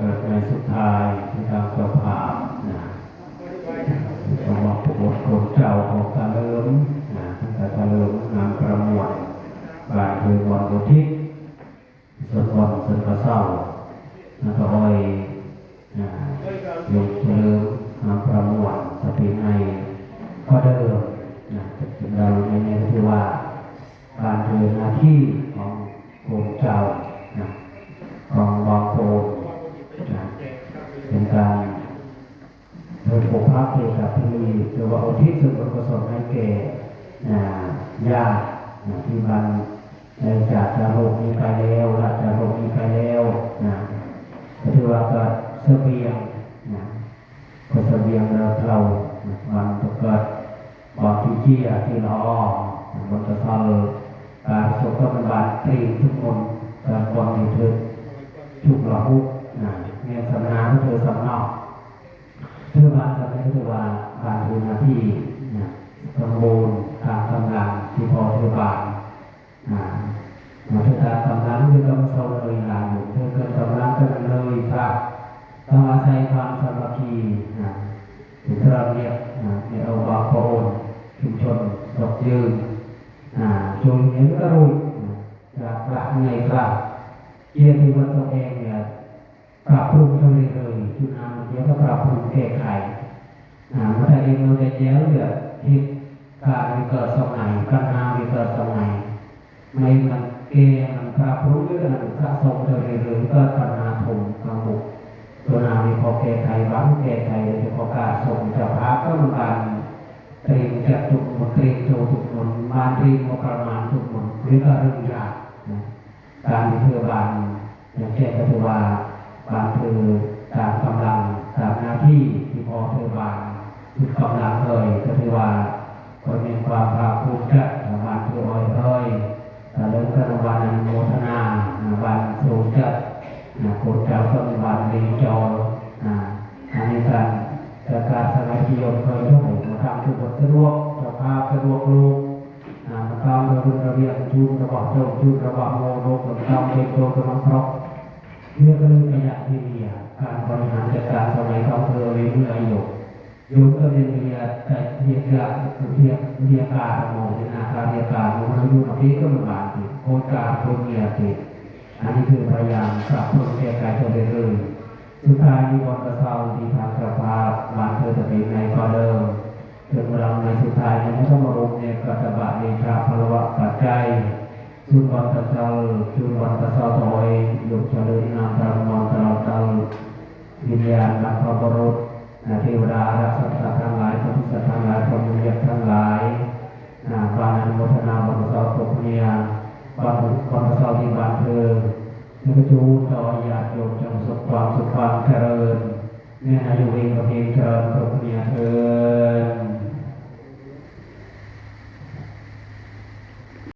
กิดในสุดท้ายที่ทางเจ้าภาพนะของวัดโบสถ์โคนเจ้าของตาเลิมนะท่านตาเลิมนำประมวลบาทคือวันอุทิศส่วนวันส่วนกระเซ้าแล้วก็อ้อยยกเลิมนำประมวลสติในก็เดิมนะเราในนี้ก็คือว่าการเดินหน้าที่ของโคนเจ้านะของบางโพนะเป็นการโดยปกปักเกี่ยวกับที่มีหรือว่าอุทิศส่วนกุศลให้แก่ญาติที่บ้านจากโรคนี้ไปแล้วหลังจากโรคนี้ไปแล้วนะก็ถือว่าก็เสบียงนะก็เสบียงเราวันตกเกิดบอกที่เจียที่ล้อบนกระสอบการสุขภาพตรีทุกคนการก่อนที่เธอทุกหล่อฮุกนะเงี้ยสำนักเธอสำนักเธอบ้านจะไม่ถือว่าบ้านคือหน้าที่นะสมบูรณ์ทางกำลังที่พอเธอบ้านมาเธอทางกำลังด้วยกำลังโซเลยหลานเธอเกิดกำลังกันเลยครับต้องอาศัยความสามัคคีถึงเราเรียกในเอาบาโอนชุมชนดอกยืนจนเห็นก็รู้จากหลักไงครับเกี่ยวกับว่าตัวเองเนี่ยปรับปรุงตัวเองเลยจุดนั้นเดี๋ยวก็ปรับปรุงแก้ไขเมื่อใดเองเราได้เย้เหลือเหตุการณ์เกิดสมัยปัญหาเกิดสมัยไม่มันแก้มันปรับปรุงเรื่องสะสมตัวเองเลยก็ปัญหาถมกำบุกตัวนามีพอแก้ไขบ้างแก้ไขโดยเฉพาะการส่งจากพระก็มันการเตรียมจัดทุกหมดเตรียมตัวทุกหมดมาเตรียมประมาณทุกหมดหรือก็เรื่องยากการที่เพื่อบานอย่างเช่นก็คือว่าบานคือตามกำลังตามหน้าที่ที่พอเพื่อบานทุกกำลังเลยก็คือว่าคนมีความภาคภูมิใจบานคืออ้อยเลยแต่เรื่องการวันนั้นโมทนาบานสูงจัดโคตรเจ้าก็มีบานดีจออันนี้การสมัยที่ยมเคยช่วยมาทำทุกคนสะดวกสภาพสะดวกลูกมาทำระเบียบจุดระบบเจ้าจุดระบบโมโนกับทำเป็นตัวกำลังครบเพื่อการประหยัดที่มีการบริหารจัดการสมัยเขาเธอเรื่อยๆอยู่ก็เรียนแต่เรียนการมองเป็นอาการเรียนการมองเราอยู่กับพี่ก็มันบานติโคตรการโคตรเมียติอันนี้คือพยายามปรับปรุงแก้ไขตัวเองเลยสุดท้ายมีวันกระเซ้าที่ทางสภาบานเธอจะเป็นในก็เดิมจนเราในสุดท้ายในพระบรมเนี่ยกัตบะเดชาพลวะปัจจัยสุดวันกระเซ้าจุดวันกระเซ้าถอยหยุดเฉลิมนามตามมองตลอดตลอดวิญญาณนักพระบรมเทวดารักษาทั้งหลายพระพุทธทั้งหลายพระมุขทั้งหลายบานอนุโมทนาวันกระเซ้าตกเนี่ยวันกระเซ้าที่บานเธอนึกจูต่อญาติโยมจงสุขความเจริญเนี่ยอายุเองกับเพียงเจริญกับเมียเถิด